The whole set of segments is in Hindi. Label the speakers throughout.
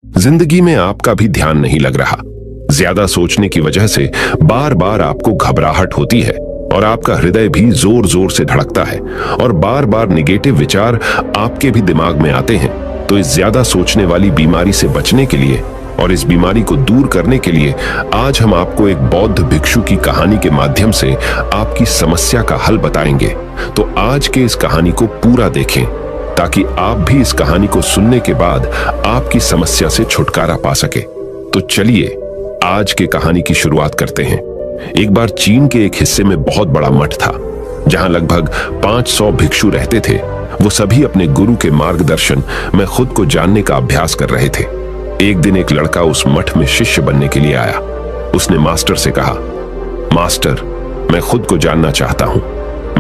Speaker 1: जिंदगी में आपका भी ध्यान नहीं लग रहा। ज्यादा सोचने की वजह से बार बार आपको घबराहट होती है और आपका हृदय भी जोर जोर से धड़कता है और बार बार निगेटिव विचार आपके भी दिमाग में आते हैं। तो इस ज्यादा सोचने वाली बीमारी से बचने के लिए और इस बीमारी को दूर करने के लिए आज हम आपको एक बौद्ध भिक्षु की कहानी के माध्यम से आपकी समस्या का हल बताएंगे। तो आज के इस कहानी को पूरा देखें ताकि आप भी इस कहानी को सुनने के बाद आपकी समस्या से छुटकारा पा सके। तो चलिए आज के कहानी की शुरुआत करते हैं। एक बार चीन के एक हिस्से में बहुत बड़ा मठ था जहां लगभग 500 भिक्षु रहते थे। वो सभी अपने गुरु के मार्गदर्शन में खुद को जानने का अभ्यास कर रहे थे। एक दिन एक लड़का उस मठ में शिष्य बनने के लिए आया। उसने मास्टर से कहा, मास्टर, मैं खुद को जानना चाहता हूं।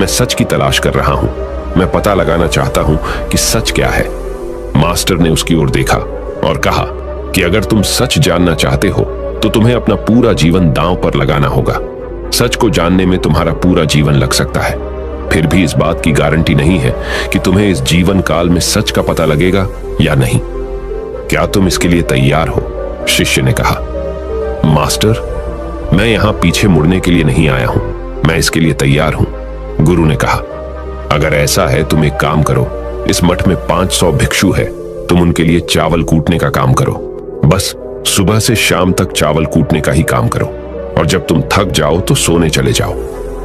Speaker 1: मैं सच की तलाश कर रहा हूं। मैं पता लगाना चाहता हूं कि सच क्या है। मास्टर ने उसकी ओर देखा और कहा कि अगर तुम सच जानना चाहते हो तो तुम्हें अपना पूरा जीवन दांव पर लगाना होगा। सच को जानने में तुम्हारा पूरा जीवन लग सकता है, फिर भी इस बात की गारंटी नहीं है कि तुम्हें इस जीवन काल में सच का पता लगेगा या नहीं। क्या तुम इसके लिए तैयार हो? शिष्य ने कहा। मास्टर, मैं यहां पीछे मुड़ने के लिए नहीं आया हूं, मैं इसके लिए तैयार हूं। गुरु ने कहा, अगर ऐसा है तुम एक काम करो, इस मठ में 500 भिक्षु है, तुम उनके लिए चावल कूटने का काम करो। बस सुबह से शाम तक चावल कूटने का ही काम करो और जब तुम थक जाओ तो सोने चले जाओ।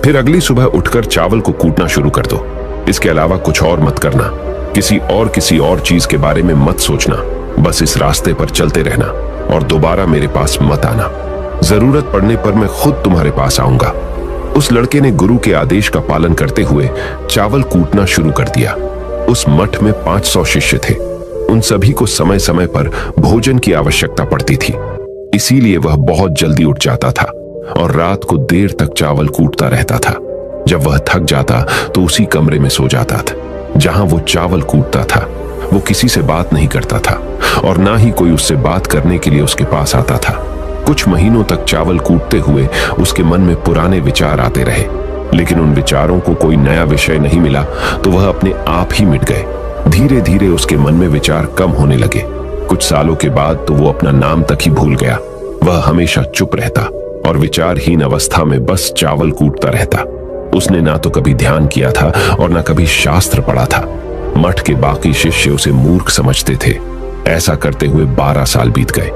Speaker 1: फिर अगली सुबह उठकर चावल को कूटना शुरू कर दो। इसके अलावा कुछ और मत करना। किसी और चीज के बारे में मत सोचना। बस इस रास्ते पर चलते रहना और दोबारा मेरे पास मत आना। जरूरत पड़ने पर मैं खुद तुम्हारे पास आऊंगा। उस लड़के ने गुरु के आदेश का पालन करते हुए चावल कूटना शुरू कर दिया। उस मठ में 500 शिष्य थे। उन सभी को समय समय पर भोजन की आवश्यकता पड़ती थी, इसीलिए वह बहुत जल्दी उठ जाता था और रात को देर तक चावल कूटता रहता था। जब वह थक जाता तो उसी कमरे में सो जाता था जहां वो चावल कूटता था। वो किसी से बात नहीं करता था और ना ही कोई उससे बात करने के लिए उसके पास आता था। कुछ महीनों तक चावल कूटते हुए उसके मन में पुराने विचार आते रहे, लेकिन उन विचारों को कोई नया विषय नहीं मिला तो वह अपने आप ही मिट गए। धीरे धीरे उसके मन में विचार कम होने लगे। कुछ सालों के बाद तो वो अपना नाम तक ही भूल गया। वह हमेशा चुप रहता और विचारहीन अवस्था में बस चावल कूटता रहता। उसने ना तो कभी ध्यान किया था और ना कभी शास्त्र पढ़ा था। मठ के बाकी शिष्य उसे मूर्ख समझते थे। ऐसा करते हुए 12 साल बीत गए।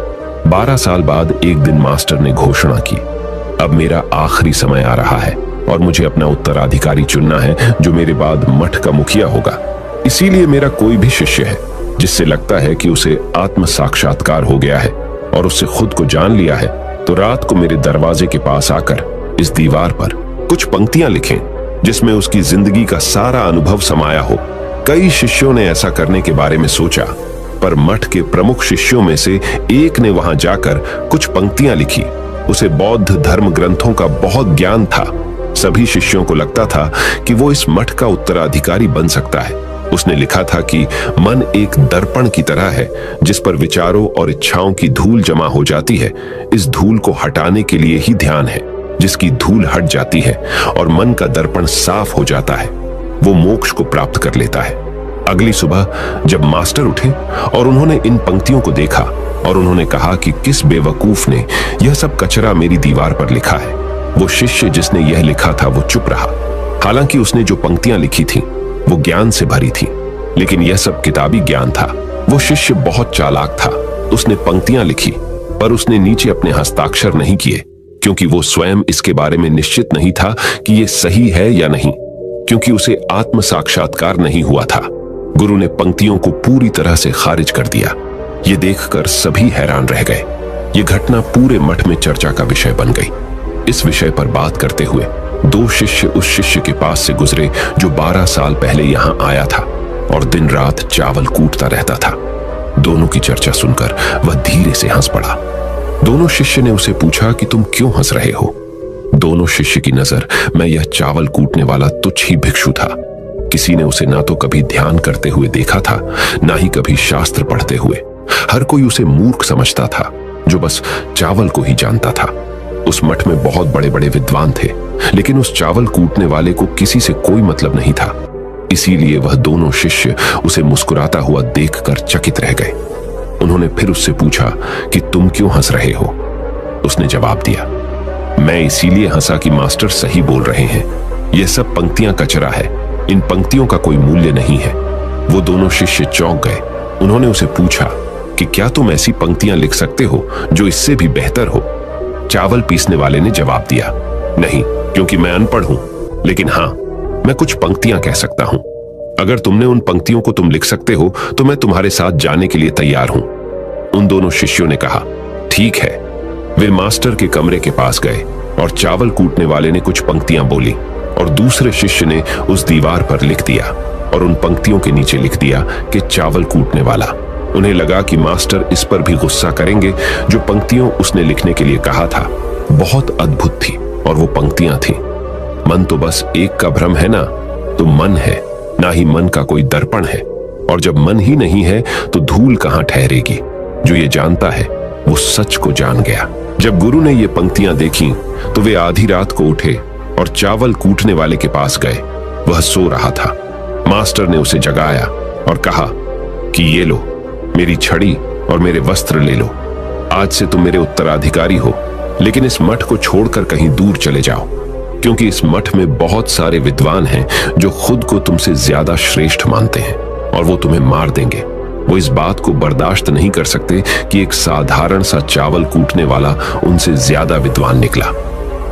Speaker 1: 12 साल बाद एक दिन मास्टर ने घोषणा की, अब मेरा आखिरी समय आ रहा है और मुझे अपना उत्तराधिकारी चुनना है जो मेरे बाद मठ का मुखिया होगा। इसीलिए मेरा कोई भी शिष्य है जिससे लगता है कि उसे आत्म साक्षात्कार हो गया है और उससे खुद को जान लिया है, तो रात को मेरे दरवाजे के पास आकर इस दीवार पर कुछ पंक्तियां लिखें जिसमें उसकी जिंदगी का सारा अनुभव समाया हो। कई शिष्यों ने ऐसा करने के बारे में सोचा, पर मठ के प्रमुख शिष्यों में से एक ने वहां जाकर कुछ पंक्तियां लिखी। उसे बौद्ध धर्म ग्रंथों का बहुत ज्ञान था। सभी शिष्यों को लगता था कि वो इस मठ का उत्तराधिकारी बन सकता है। उसने लिखा था कि मन एक दर्पण की तरह है जिस पर विचारों और इच्छाओं की धूल जमा हो जाती है। इस धूल को हटाने के लिए ही ध्यान है। जिसकी धूल हट जाती है और मन का दर्पण साफ हो जाता है, वो मोक्ष को प्राप्त कर लेता है। अगली सुबह जब मास्टर उठे और उन्होंने इन पंक्तियों को देखा और उन्होंने कहा कि किस बेवकूफ ने यह सब कचरा मेरी दीवार पर लिखा है। वो शिष्य जिसने यह लिखा था वो चुप रहा। हालांकि उसने जो पंक्तियां लिखी थी वो ज्ञान से भरी थी, लेकिन यह सब किताबी ज्ञान था। वो शिष्य बहुत चालाक था। उसने पंक्तियां लिखी पर उसने नीचे अपने हस्ताक्षर नहीं किए, क्योंकि वो स्वयं इसके बारे में निश्चित नहीं था कि ये सही है या नहीं, क्योंकि उसे आत्म साक्षात्कार नहीं हुआ था। गुरु ने पंक्तियों को पूरी तरह से खारिज कर दिया। ये देखकर सभी हैरान रह गए। ये घटना पूरे मठ में चर्चा का विषय बन गई। इस विषय पर बात करते हुए 2 शिष्य उस शिष्य के पास से गुजरे जो 12 साल पहले यहां आया था और दिन रात चावल कूटता रहता था। दोनों की चर्चा सुनकर वह धीरे से हंस पड़ा। दोनों शिष्य ने उसे पूछा कि तुम क्यों हंस रहे हो? दोनों शिष्य की नजर में यह चावल कूटने वाला तुच्छ ही भिक्षु था। किसी ने उसे ना तो कभी ध्यान करते हुए देखा था, ना ही कभी शास्त्र पढ़ते हुए। हर कोई उसे मूर्ख समझता था जो बस चावल को ही जानता था। उस मठ में बहुत बड़े बड़े विद्वान थे, लेकिन उस चावल कूटने वाले को किसी से कोई मतलब नहीं था। इसीलिए वह दोनों शिष्य उसे मुस्कुराता हुआ देखकर चकित रह गए। उन्होंने फिर उससे पूछा कि तुम क्यों हंस रहे हो। उसने जवाब दिया, मैं इसीलिए हंसा कि मास्टर सही बोल रहे हैं, ये सब पंक्तियां कचरा है, इन पंक्तियों का कोई मूल्य नहीं है। वो दोनों शिष्य चौंक गए। उन्होंने उसे पूछा कि क्या तुम ऐसी पंक्तियां लिख सकते हो जो इससे भी बेहतर हो। चावल पीसने वाले ने जवाब दिया, नहीं, क्योंकि मैं अनपढ़ हूं, लेकिन हां, मैं कुछ पंक्तियां कह सकता हूं। अगर तुमने उन पंक्तियों को तुम लिख सकते हो तो मैं तुम्हारे साथ जाने के लिए तैयार हूं। उन दोनों शिष्यों ने कहा, ठीक है। वे मास्टर के कमरे के पास गए और चावल कूटने वाले ने कुछ पंक्तियां बोली और दूसरे शिष्य ने उस दीवार पर लिख दिया और उन पंक्तियों के नीचे लिख दिया कि चावल कूटने वाला। उन्हें लगा कि मास्टर इस पर भी गुस्सा करेंगे। जो पंक्तियों उसने लिखने के लिए कहा था बहुत अद्भुत थी और वो पंक्तियां थी, मन तो बस एक का भ्रम है ना, तो मन है, ना ही मन का कोई दर्पण है, और जब मन ही नहीं है तो धूल कहां ठहरेगी। जो ये जानता है वो सच को जान गया। जब गुरु ने ये पंक्तियां देखी तो वे आधी रात को उठे और चावल कूटने वाले के पास गए। वह सो रहा था। मास्टर ने उसे जगाया और कहा कि ये लो, मेरी छड़ी और मेरे वस्त्र ले लो। आज से तुम मेरे उत्तराधिकारी हो, लेकिन इस मठ को छोड़कर कहीं दूर चले जाओ, क्योंकि इस मठ में बहुत सारे विद्वान हैं जो खुद को तुमसे ज्यादा श्रेष्ठ मानते हैं और वो तुम्हें मार देंगे। वो इस बात को बर्दाश्त नहीं कर सकते कि एक साधारण सा चावल कूटने वाला उनसे ज्यादा विद्वान निकला।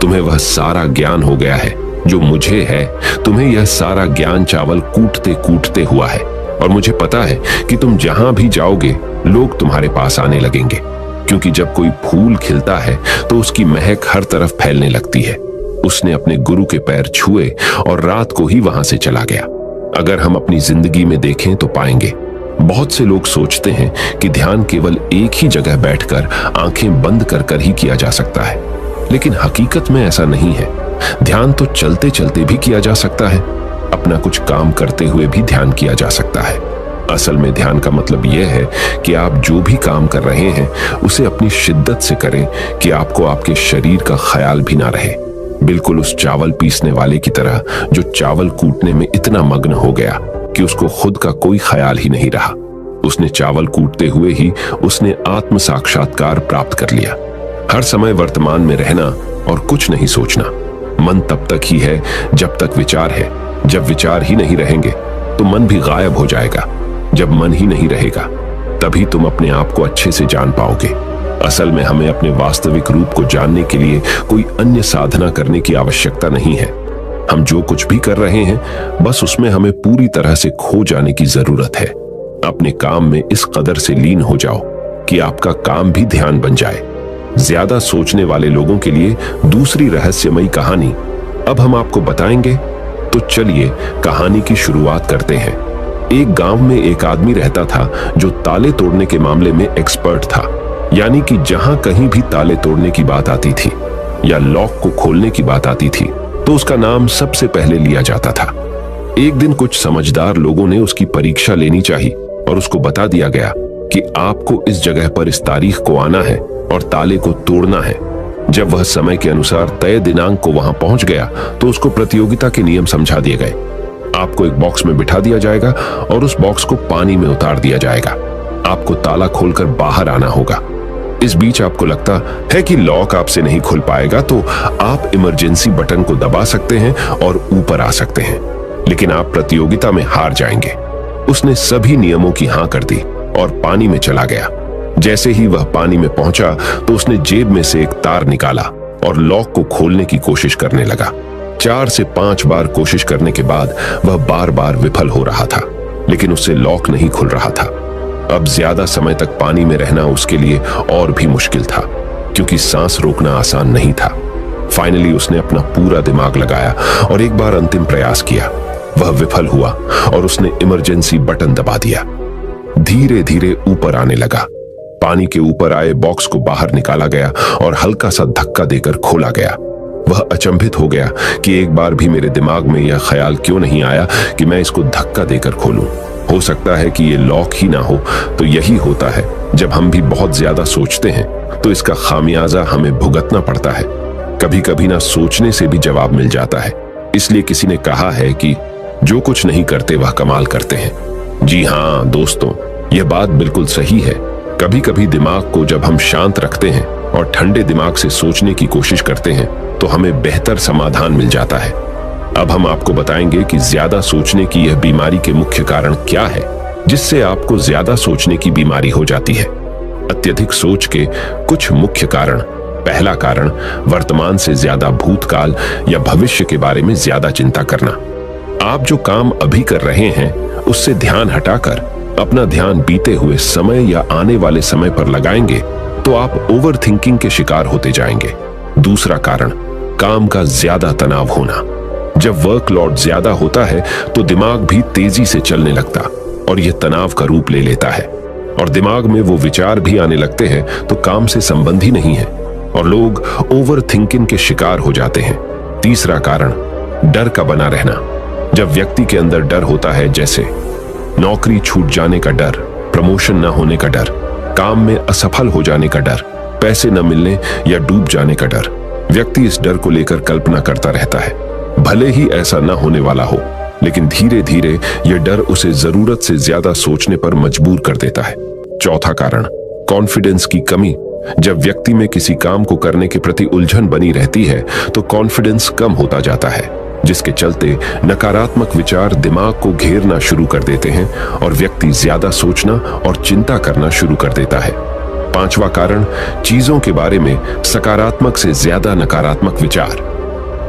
Speaker 1: तुम्हें वह सारा ज्ञान हो गया है जो मुझे है। तुम्हें यह सारा ज्ञान चावल कूटते कूटते हुआ है, और मुझे पता है कि तुम जहां भी जाओगे लोग तुम्हारे पास आने लगेंगे, क्योंकि जब कोई फूल खिलता है तो उसकी महक हर तरफ फैलने लगती है। उसने अपने गुरु के पैर छुए और रात को ही वहां से चला गया। अगर हम अपनी जिंदगी में देखें तो पाएंगे बहुत से लोग सोचते हैं कि ध्यान केवल एक ही जगह बैठकर आंखें बंद कर कर ही किया जा सकता है, लेकिन हकीकत में ऐसा नहीं है। ध्यान तो चलते चलते भी किया जा सकता है, अपना कुछ काम करते हुए भी ध्यान किया जा सकता है। असल में ध्यान का मतलब यह है कि आप जो भी काम कर रहे हैं उसे अपनी शिद्दत से करें कि आपको आपके शरीर का ख्याल भी ना रहे। बिल्कुल उस चावल पीसने वाले की तरह जो चावल कूटने में इतना मग्न हो गया कि उसको खुद का कोई ख्याल ही नहीं रहा। उसने चावल कूटते हुए ही उसने आत्म साक्षात्कार प्राप्त कर लिया। हर समय वर्तमान में रहना और कुछ नहीं सोचना। मन तब तक ही है जब तक विचार है। जब विचार ही नहीं रहेंगे तो मन भी गायब हो जाएगा। जब मन ही नहीं रहेगा तभी तुम अपने आप को अच्छे से जान पाओगे। असल में हमें अपने वास्तविक रूप को जानने के लिए कोई अन्य साधना करने की आवश्यकता नहीं है। हम जो कुछ भी कर रहे हैं बस उसमें हमें पूरी तरह से खो जाने की जरूरत है। अपने काम में इस कदर से लीन हो जाओ कि आपका काम भी ध्यान बन जाए। ज्यादा सोचने वाले लोगों के लिए दूसरी रहस्यमयी कहानी अब हम आपको बताएंगे, तो चलिए कहानी की शुरुआत करते हैं। एक गांव में एक आदमी रहता था जो ताले तोड़ने के मामले में एक्सपर्ट था, यानी कि जहां कहीं भी ताले तोड़ने की बात आती थी या लॉक को खोलने की बात आती थी तो उसका नाम सबसे पहले लिया जाता था। एक दिन कुछ समझदार लोगों ने उसकी परीक्षा लेनी चाहिए और उसको बता दिया गया कि आपको इस जगह पर इस तारीख को आना है और ताले को तोड़ना है। जब वह समय के अनुसार तय दिनांक को वहां पहुंच गया तो उसको प्रतियोगिता के नियम समझा दिए गए। आपको एक बॉक्स में बिठा दिया जाएगा और उस बॉक्स को पानी में उतार दिया जाएगा। आपको ताला खोलकर बाहर आना होगा। इस बीच आपको लगता है कि लॉक आपसे नहीं खुल पाएगा तो आप इमरजेंसी बटन को दबा सकते हैं और ऊपर आ सकते हैं, लेकिन आप प्रतियोगिता में हार जाएंगे। उसने सभी नियमों की हां कर दी और पानी में चला गया। जैसे ही वह पानी में पहुंचा तो उसने जेब में से एक तार निकाला और लॉक को खोलने की कोशिश करने लगा। 4 से 5 बार कोशिश करने के बाद वह बार बार विफल हो रहा था, लेकिन उससे लॉक नहीं खुल रहा था। अब ज्यादा समय तक पानी में रहना उसके लिए और भी मुश्किल था, क्योंकि सांस रोकना आसान नहीं था। फाइनली उसने अपना पूरा दिमाग लगाया और एक बार अंतिम प्रयास किया। वह विफल हुआ और उसने इमरजेंसी बटन दबा दिया। धीरे धीरे ऊपर आने लगा। पानी के ऊपर आए बॉक्स को बाहर निकाला गया और हल्का सा धक्का देकर खोला गया। वह अचंभित हो गया कि एक बार भी मेरे दिमाग में यह ख्याल क्यों नहीं आया कि मैं इसको धक्का देकर खोलूं। हो सकता है कि ये लॉक ही ना हो। तो यही होता है, जब हम भी बहुत ज्यादा सोचते हैं तो इसका खामियाजा हमें भुगतना पड़ता है। कभी कभी ना सोचने से भी जवाब मिल जाता है। इसलिए किसी ने कहा है कि जो कुछ नहीं करते वह कमाल करते हैं। जी हाँ दोस्तों, यह बात बिल्कुल सही है। कभी कभी दिमाग को जब हम शांत रखते हैं और ठंडे दिमाग से सोचने की कोशिश करते हैं तो हमें बेहतर समाधान मिल जाता है। अब हम आपको बताएंगे कि ज्यादा सोचने की यह बीमारी के मुख्य कारण क्या है, जिससे आपको ज्यादा सोचने की बीमारी हो जाती है। अत्यधिक सोच के कुछ मुख्य कारण। पहला कारण, वर्तमान से ज्यादा भूतकाल या भविष्य के बारे में ज्यादा चिंता करना। आप जो काम अभी कर रहे हैं उससे ध्यान हटाकर अपना ध्यान बीते हुए समय या आने वाले समय पर लगाएंगे तो आप ओवर थिंकिंग के शिकार होते जाएंगे। दूसरा कारण, काम का ज्यादा तनाव होना। जब वर्कलोड ज्यादा होता है तो दिमाग भी तेजी से चलने लगता और यह तनाव का रूप ले लेता है और दिमाग में वो विचार भी आने लगते हैं तो काम से संबंध ही नहीं है और लोग ओवर थिंकिंग के शिकार हो जाते हैं। तीसरा कारण, डर का बना रहना। जब व्यक्ति के अंदर डर होता है, जैसे नौकरी छूट जाने का डर, प्रमोशन न होने का डर, काम में असफल हो जाने का डर, पैसे न मिलने या डूब जाने का डर, व्यक्ति इस डर को लेकर कल्पना करता रहता है। भले ही ऐसा न होने वाला हो, लेकिन धीरे धीरे यह डर उसे जरूरत से ज्यादा सोचने पर मजबूर कर देता है। चौथा कारण, कॉन्फिडेंस की कमी। जब व्यक्ति में किसी काम को करने के प्रति उलझन बनी रहती है तो कॉन्फिडेंस कम होता जाता है, जिसके चलते नकारात्मक विचार दिमाग को घेरना शुरू कर देते हैं और व्यक्ति ज्यादा सोचना और चिंता करना शुरू कर देता है। पांचवा कारण, चीजों के बारे में सकारात्मक से ज्यादा नकारात्मक विचार।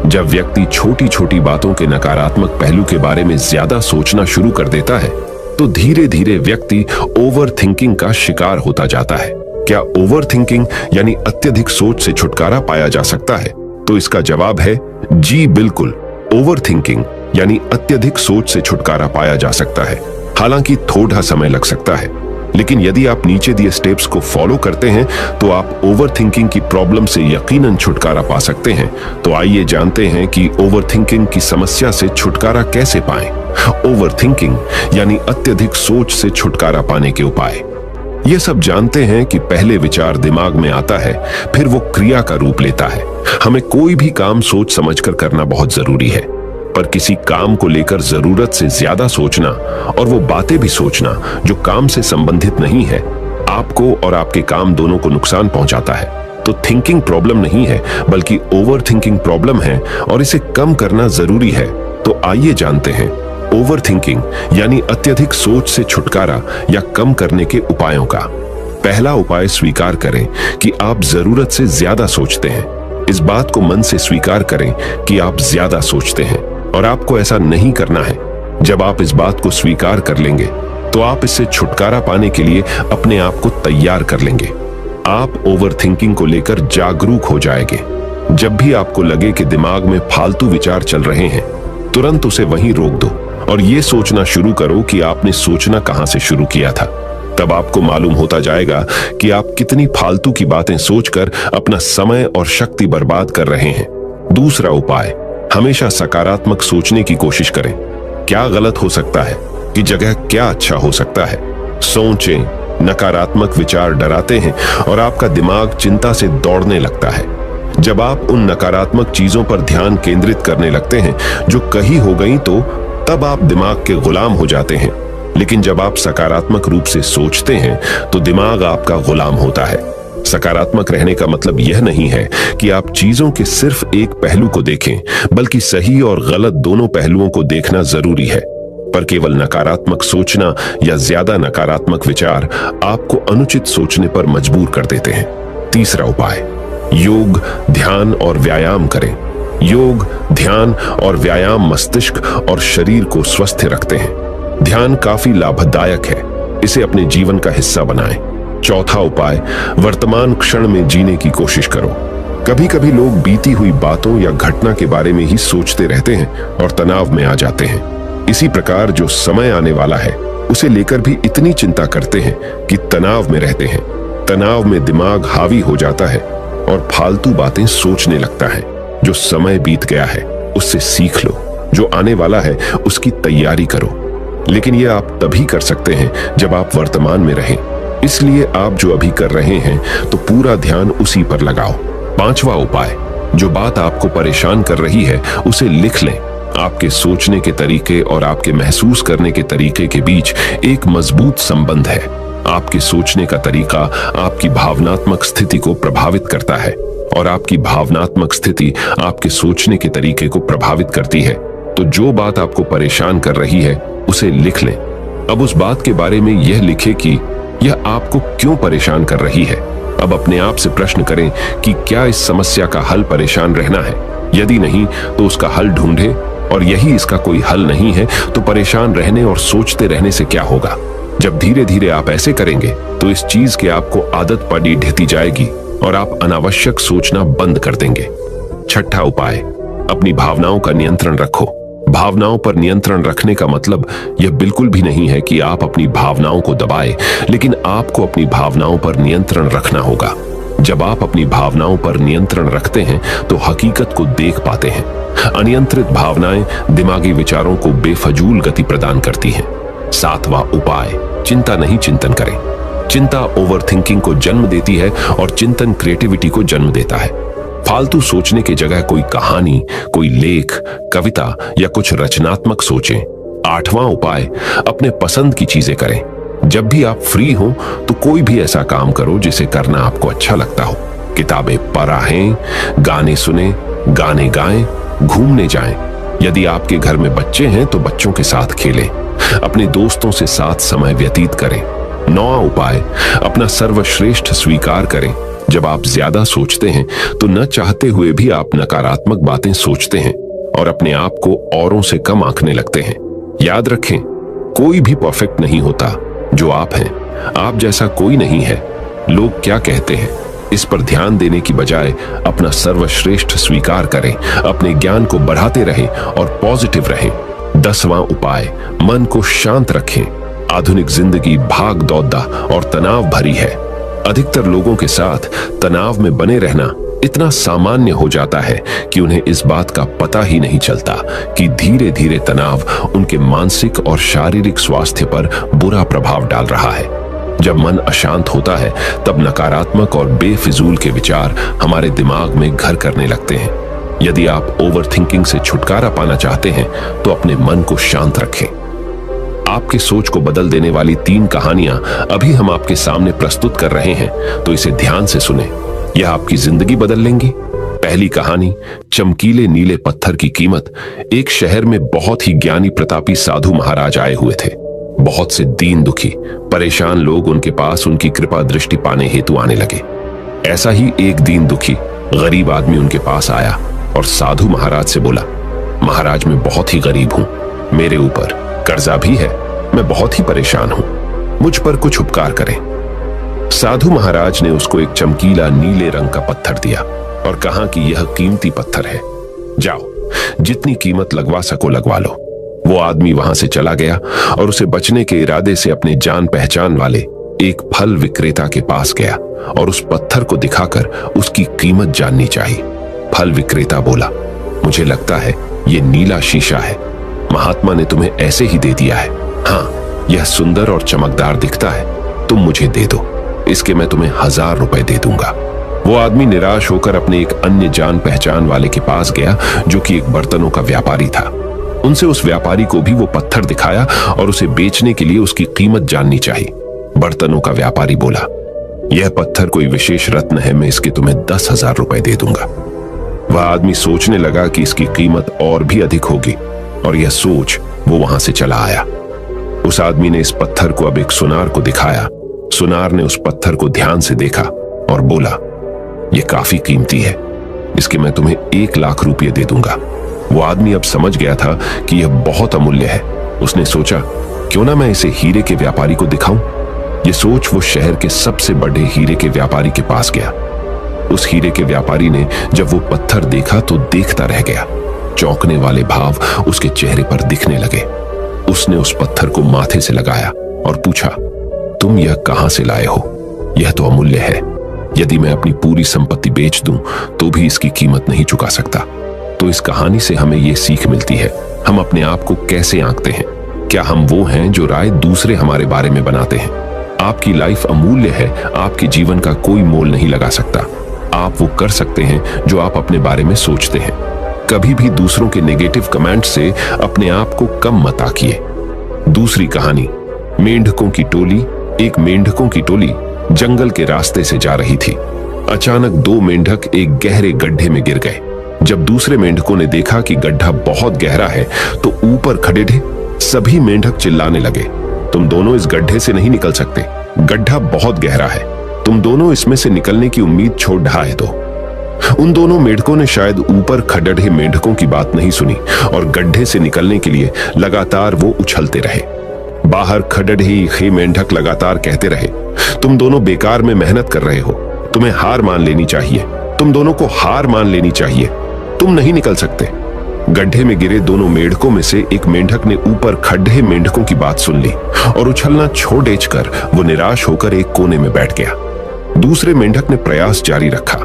Speaker 1: जब व्यक्ति छोटी छोटी बातों के नकारात्मक पहलू के बारे में ज्यादा सोचना शुरू कर देता है तो धीरे धीरे व्यक्ति ओवर थिंकिंग का शिकार होता जाता है। क्या ओवर थिंकिंग यानी अत्यधिक सोच से छुटकारा पाया जा सकता है? तो इसका जवाब है जी बिल्कुल। ओवर थिंकिंग यानी अत्यधिक सोच से छुटकारा पाया जा सकता है, हालांकि थोड़ा समय लग सकता है, लेकिन यदि आप नीचे दिए स्टेप्स को फॉलो करते हैं तो आप ओवर थिंकिंग की प्रॉब्लम से यकीनन छुटकारा पा सकते हैं। तो आइए जानते हैं कि ओवर थिंकिंग की समस्या से छुटकारा कैसे पाएं। ओवर थिंकिंग यानी अत्यधिक सोच से छुटकारा पाने के उपाय। ये सब जानते हैं कि पहले विचार दिमाग में आता है, फिर वो क्रिया का रूप लेता है। हमें कोई भी काम सोच समझकर करना बहुत जरूरी है, पर किसी काम को लेकर जरूरत से ज्यादा सोचना और वो बातें भी सोचना जो काम से संबंधित नहीं है, आपको और आपके काम दोनों को नुकसान पहुंचाता है। तो थिंकिंग प्रॉब्लम नहीं है, बल्कि ओवर थिंकिंग प्रॉब्लम है और इसे कम करना जरूरी है। तो आइए जानते हैं ओवर थिंकिंग यानी अत्यधिक सोच से छुटकारा या कम करने के उपायों का। पहला उपाय, स्वीकार करें कि आप जरूरत से ज्यादा सोचते हैं। इस बात को मन से स्वीकार करें कि आप ज्यादा सोचते हैं और आपको ऐसा नहीं करना है। जब आप इस बात को स्वीकार कर लेंगे तो आप इससे छुटकारा पाने के लिए अपने आप को तैयार कर लेंगे। आप ओवर थिंकिंग को लेकर जागरूक हो जाएंगे। जब भी आपको लगे कि दिमाग में फालतू विचार चल रहे हैं, तुरंत उसे वहीं रोक दो और ये सोचना शुरू करो कि आपने सोचना कहां से शुरू किया था। तब आपको मालूम होता जाएगा कि आप कितनी फालतू की बातें सोचकर अपना समय और शक्ति बर्बाद कर रहे हैं। दूसरा उपाय, हमेशा सकारात्मक सोचने की कोशिश करें। क्या गलत हो सकता है कि जगह क्या अच्छा हो सकता है। सोचें। नकारात्मक विचार डराते हैं और आपका दिमाग चिंता से दौड़ने लगता है। जब आप उन नकारात्मक चीजों पर ध्यान केंद्रित करने लगते हैं जो कहीं हो गई, तो तब आप दिमाग के गुलाम हो जाते हैं। लेकिन जब आप सकारात्मक रूप से सोचते हैं तो दिमाग आपका गुलाम होता है। सकारात्मक रहने का मतलब यह नहीं है कि आप चीजों के सिर्फ एक पहलू को देखें, बल्कि सही और गलत दोनों पहलुओं को देखना जरूरी है। पर केवल नकारात्मक सोचना या ज्यादा नकारात्मक विचार आपको अनुचित सोचने पर मजबूर कर देते हैं। तीसरा उपाय, योग, ध्यान और व्यायाम करें। योग, ध्यान और व्यायाम मस्तिष्क और शरीर को स्वस्थ रखते हैं। ध्यान काफी लाभदायक है, इसे अपने जीवन का हिस्सा बनाएं। चौथा उपाय, वर्तमान क्षण में जीने की कोशिश करो। कभी कभी लोग बीती हुई बातों या घटना के बारे में ही सोचते रहते हैं और तनाव में आ जाते हैं। इसी प्रकार जो समय आने वाला है उसे लेकर भी इतनी चिंता करते हैं कि तनाव में रहते हैं। तनाव में दिमाग हावी हो जाता है और फालतू बातें सोचने लगता है। जो समय बीत गया है उससे सीख लो, जो आने वाला है उसकी तैयारी करो। लेकिन यह आप तभी कर सकते हैं जब आप वर्तमान में रहें। इसलिए आप जो अभी कर रहे हैं तो पूरा ध्यान उसी पर लगाओ। पांचवा उपाय, जो बात आपको परेशान कर रही है उसे लिख लें। आपके सोचने के तरीके और आपके महसूस करने के तरीके के बीच एक मजबूत संबंध है। आपके सोचने का तरीका आपकी भावनात्मक स्थिति को प्रभावित करता है और आपकी भावनात्मक स्थिति आपके सोचने के तरीके को प्रभावित करती है। तो जो बात आपको परेशान कर रही है उसे लिख लें। अब उस बात के बारे में यह लिखें कि यह आपको क्यों परेशान कर रही है। अब अपने आप से प्रश्न करें कि क्या इस समस्या का हल परेशान रहना है। यदि नहीं तो उसका हल ढूंढें, और यही इसका कोई हल नहीं है तो परेशान रहने और सोचते रहने से क्या होगा। जब धीरे धीरे आप ऐसे करेंगे तो इस चीज की आपको आदत पड़ी ढहती जाएगी और आप अनावश्यक सोचना बंद कर देंगे। छठा उपाय, अपनी भावनाओं का नियंत्रण रखो। भावनाओं पर नियंत्रण रखने का मतलब यह बिल्कुल भी नहीं है कि आप अपनी भावनाओं को दबाएं, लेकिन आपको अपनी भावनाओं पर नियंत्रण रखना होगा। जब आप अपनी भावनाओं पर नियंत्रण रखते हैं तो हकीकत को देख पाते हैं। अनियंत्रित भावनाएं दिमागी विचारों को बेफजूल गति प्रदान करती हैं। सातवां उपाय, चिंता नहीं चिंतन करें। चिंता ओवरथिंकिंग को जन्म देती है और चिंतन क्रिएटिविटी को जन्म देता है। फालतू सोचने की जगह कोई कहानी, कोई लेख, कविता या कुछ रचनात्मक सोचें। आठवां उपाय, अपने पसंद की चीजें करें। जब भी आप फ्री हो तो कोई भी ऐसा काम करो जिसे करना आपको अच्छा लगता हो। किताबें पढ़ें, गाने सुने, गाने गाएं, घूमने जाएं। यदि आपके घर में बच्चे हैं तो बच्चों के साथ खेलें। अपने दोस्तों से साथ समय व्यतीत करें। नौवां उपाय, अपना सर्वश्रेष्ठ स्वीकार करें। जब आप ज्यादा सोचते हैं तो न चाहते हुए भी आप नकारात्मक बातें सोचते हैं और अपने आप को औरों से कम आंकने लगते हैं। याद रखें, कोई भी परफेक्ट नहीं होता। जो आप हैं, आप जैसा कोई नहीं है। लोग क्या कहते हैं इस पर ध्यान देने की बजाय अपना सर्वश्रेष्ठ स्वीकार करें, अपने ज्ञान को बढ़ाते रहें और पॉजिटिव रहें। 10वां उपाय, मन को शांत रखें। आधुनिक जिंदगी भाग दौड़ और तनाव भरी है। अधिकतर लोगों के साथ तनाव में बने रहना इतना सामान्य हो जाता है कि उन्हें इस बात का पता ही नहीं चलता कि धीरे धीरे तनाव उनके मानसिक और शारीरिक स्वास्थ्य पर बुरा प्रभाव डाल रहा है। जब मन अशांत होता है तब नकारात्मक और बेफिजूल के विचार हमारे दिमाग में घर करने लगते हैं। यदि आप ओवरथिंकिंग से छुटकारा पाना चाहते हैं तो अपने मन को शांत रखें। आपकी सोच को बदल देने वाली 3 कहानियां अभी हम आपके सामने प्रस्तुत कर रहे हैं, तो इसे ध्यान से सुने। यह आपकी जिंदगी बदल लेंगी। पहली कहानी, चमकीले नीले पत्थर की कीमत। एक शहर में बहुत ही ज्ञानी प्रतापी साधु महाराज आए हुए थे। बहुत से दीन दुखी परेशान लोग उनके पास उनकी कृपा दृष्टि पाने हेतु आने लगे। ऐसा ही एक दीन दुखी गरीब आदमी उनके पास आया और साधु महाराज से बोला, महाराज मैं बहुत ही गरीब हूं, मेरे ऊपर कर्जा भी है, मैं बहुत ही परेशान हूं, मुझ पर कुछ उपकार करें। साधु महाराज ने उसको एक चमकीला नीले रंग का पत्थर दिया और कहा कि यह कीमती पत्थर है, जाओ जितनी कीमत लगवा सको लगवा लो। वो आदमी वहां से चला गया और उसे बचने के इरादे से अपने जान पहचान वाले एक फल विक्रेता के पास गया और उस पत्थर को दिखाकर उसकी कीमत जाननी चाहिए। फल विक्रेता बोला, मुझे लगता है ये नीला शीशा है, महात्मा ने तुम्हें ऐसे ही दे दिया है। हाँ, यह सुंदर और चमकदार दिखता है, तुम मुझे दे दो, इसके मैं तुम्हें 1000 रुपए दे दूंगा। वो आदमी निराश होकर अपने एक अन्य जान पहचान वाले के पास गया जो कि एक बर्तनों का व्यापारी था। उनसे उस व्यापारी को भी वो पत्थर दिखाया और उसे बेचने के लिए उसकी कीमत जाननी चाहिए। बर्तनों का व्यापारी बोला, यह पत्थर कोई विशेष रत्न है, मैं इसके तुम्हें 10,000 रुपए दे दूंगा। वह आदमी सोचने लगा कि इसकी कीमत और भी अधिक होगी और यह सोच वो वहां से चला आया। उस आदमी ने इस पत्थर को अब एक सुनार को दिखाया। सुनार ने उस पत्थर को ध्यान से देखा और बोला, यह काफी कीमती है, इसके मैं तुम्हें 1 लाख रुपये दे दूंगा। वो आदमी अब समझ गया था कि यह बहुत अमूल्य है। उसने सोचा, क्यों ना मैं इसे हीरे के व्यापारी को दिखाऊं। यह सोच वो शहर के सबसे बड़े हीरे के व्यापारी के पास गया। उस हीरे के व्यापारी ने जब वो पत्थर देखा तो देखता रह गया। चौंकने वाले भाव उसके चेहरे पर दिखने लगे। उसने उस पत्थर को माथे से लगाया और पूछा, तुम यह कहां से लाए हो? यह तो अमूल्य है, यदि मैं अपनी पूरी संपत्ति बेच दूं तो भी इसकी कीमत नहीं चुका सकता। तो इस कहानी से हमें यह सीख मिलती है, हम अपने आप को कैसे आंकते हैं। क्या हम वो हैं जो राय दूसरे हमारे बारे में बनाते हैं? आपकी लाइफ अमूल्य है, आपके जीवन का कोई मोल नहीं लगा सकता। आप वो कर सकते हैं जो आप अपने बारे में सोचते हैं। कभी भी दूसरों के नेगेटिव कमेंट से अपने आप को कम मत आंकिए। दूसरी कहानी, मेंढकों की टोली एक मेंढकों की टोली जंगल के रास्ते से जा रही थी। अचानक दो मेंढक एक गहरे गड्ढे में गिर गए। जब दूसरे मेंढकों ने देखा कि गड्ढा बहुत गहरा है तो ऊपर खड़े थे सभी मेंढक चिल्लाने लगे, तुम दोनों इस गड्ढे से नहीं निकल सकते, गड्ढा बहुत गहरा है, तुम दोनों इसमें से निकलने की उम्मीद छोड़ ढाए दो। उन दोनों मेंढकों ने शायद ऊपर खड़े मेंढकों की बात नहीं सुनी और गड्ढे से निकलने के लिए लगातार वो उछलते रहे। बाहर खड़े ही मेंढक लगातार कहते रहे, तुम दोनों बेकार में मेहनत कर रहे हो, तुम्हें हार मान लेनी चाहिए, तुम दोनों को हार मान लेनी चाहिए, तुम नहीं निकल सकते। गड्ढे में गिरे दोनों मेंढकों में से एक मेंढक ने ऊपर खड़े मेंढकों की बात सुन ली और उछलना छोड़ कर वो निराश होकर एक कोने में बैठ गया। दूसरे मेंढक ने प्रयास जारी रखा।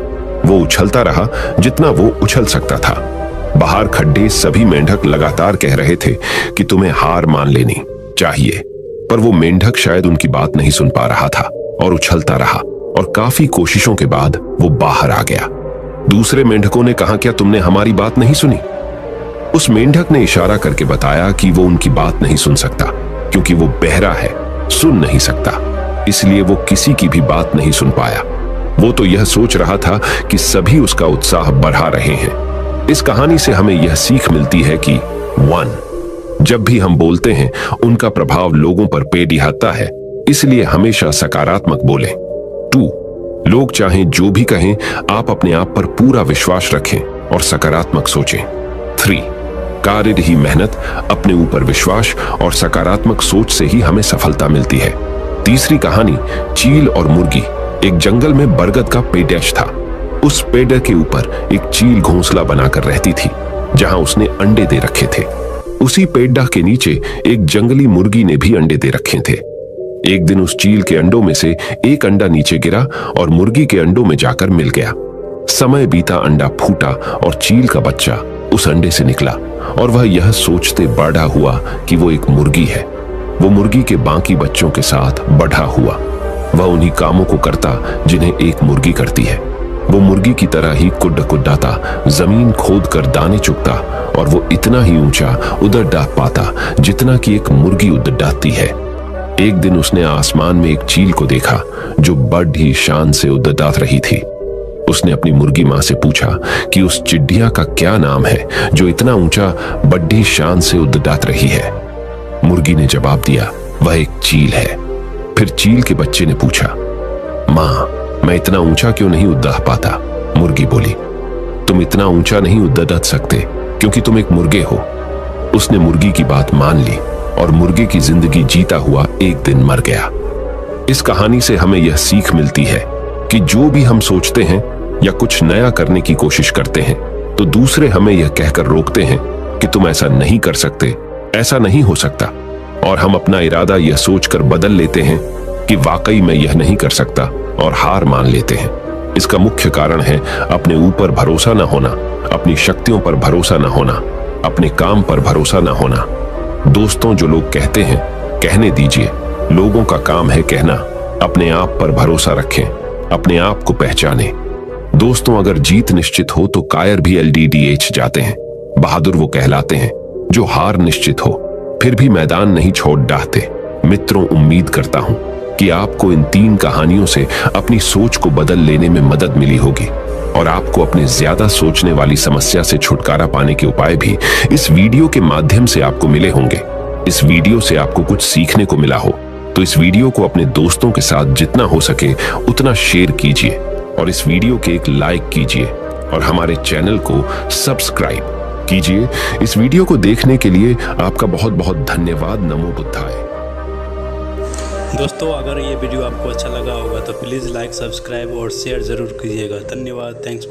Speaker 1: वो उछलता रहा जितना वो उछल सकता था। बाहर खड्डे सभी मेंढक लगातार कह रहे थे कि तुम्हें हार मान लेनी चाहिए, पर वो मेंढक शायद उनकी बात नहीं सुन पा रहा था और उछलता रहा और काफी कोशिशों के बाद वो बाहर आ गया। दूसरे मेंढकों ने कहा, क्या तुमने हमारी बात नहीं सुनी? उस मेंढक ने इशारा करके बताया कि वो उनकी बात नहीं सुन सकता क्योंकि वो बहरा है, सुन नहीं सकता, इसलिए वो किसी की भी बात नहीं सुन पाया। वो तो यह सोच रहा था कि सभी उसका उत्साह बढ़ा रहे हैं। इस कहानी से हमें यह सीख मिलती है कि 1. जब भी हम बोलते हैं उनका प्रभाव लोगों पर पेड़ है, इसलिए हमेशा सकारात्मक बोलें। 2. लोग चाहें जो भी कहें, आप अपने आप पर पूरा विश्वास रखें और सकारात्मक सोचें। 3. कार्य ही मेहनत, अपने ऊपर विश्वास और सकारात्मक सोच से ही हमें सफलता मिलती है। तीसरी कहानी, चील और मुर्गी। एक जंगल में बरगद का पेड़ था। उस पेड़ के ऊपर एक चील घोंसला बनाकर रहती थी जहां उसने अंडे दे रखे थे। उसी पेड़ के नीचे एक जंगली मुर्गी ने भी अंडे दे रखे थे। एक दिन उस चील के अंडों में से एक अंडा नीचे गिरा और मुर्गी के अंडों में जाकर मिल गया। समय बीता, अंडा फूटा और चील का बच्चा उस अंडे से निकला और वह यह सोचते बड़ा हुआ कि वो एक मुर्गी है। वो मुर्गी के बाकी बच्चों के साथ बढ़ा हुआ। वह उन्हीं कामों को करता जिन्हें एक मुर्गी करती है। वो मुर्गी की तरह ही कुड्डाता, जमीन खोद कर दाने चुगता और वो इतना ही ऊंचा उड़ डाह पाता जितना कि एक मुर्गी उड़ डाहती है। एक दिन उसने आसमान में एक चील को देखा जो बड़ी शान से उड़ डाह रही थी। उसने अपनी मुर्गी मां से पूछा कि उस चिड़िया का क्या नाम है जो इतना ऊंचा बड़ी शान से उड़ डाह रही है। मुर्गी ने जवाब दिया, वह एक चील है। फिर चील के बच्चे ने पूछा, मां, मैं इतना ऊंचा क्यों नहीं उड़ पाता? मुर्गी बोली, तुम इतना ऊंचा नहीं उड़ सकते क्योंकि तुम एक मुर्गे हो। उसने मुर्गी की बात मान ली और मुर्गे की जिंदगी जीता हुआ एक दिन मर गया। इस कहानी से हमें यह सीख मिलती है कि जो भी हम सोचते हैं या कुछ नया करने की कोशिश करते हैं तो दूसरे हमें यह कहकर रोकते हैं कि तुम ऐसा नहीं कर सकते, ऐसा नहीं हो सकता, और हम अपना इरादा यह सोचकर बदल लेते हैं कि वाकई मैं यह नहीं कर सकता और हार मान लेते हैं। इसका मुख्य कारण है अपने ऊपर भरोसा न होना, अपनी शक्तियों पर भरोसा न होना, अपने काम पर भरोसा न होना। दोस्तों, जो लोग कहते हैं कहने दीजिए, लोगों का काम है कहना। अपने आप पर भरोसा रखें, अपने आप को पहचानें। दोस्तों, अगर जीत निश्चित हो तो कायर भी LDDH जाते हैं। बहादुर वो कहलाते हैं जो हार निश्चित हो फिर भी मैदान नहीं छोड़ डाहते। मित्रों, उम्मीद करता हूं कि आपको इन 3 कहानियों से अपनी सोच को बदल लेने में मदद मिली होगी और आपको अपने ज्यादा सोचने वाली समस्या से छुटकारा पाने के उपाय भी इस वीडियो के माध्यम से आपको मिले होंगे। इस वीडियो से आपको कुछ सीखने को मिला हो तो इस वीडियो को अपने दोस्तों के साथ जितना हो सके उतना शेयर कीजिए और इस वीडियो के एक लाइक कीजिए और हमारे चैनल को सब्सक्राइब कीजिए। इस वीडियो को देखने के लिए आपका बहुत बहुत धन्यवाद। नमो बुद्धाय।
Speaker 2: दोस्तों, अगर ये वीडियो आपको अच्छा लगा होगा तो प्लीज़ लाइक, सब्सक्राइब और शेयर ज़रूर कीजिएगा। धन्यवाद। थैंक्स।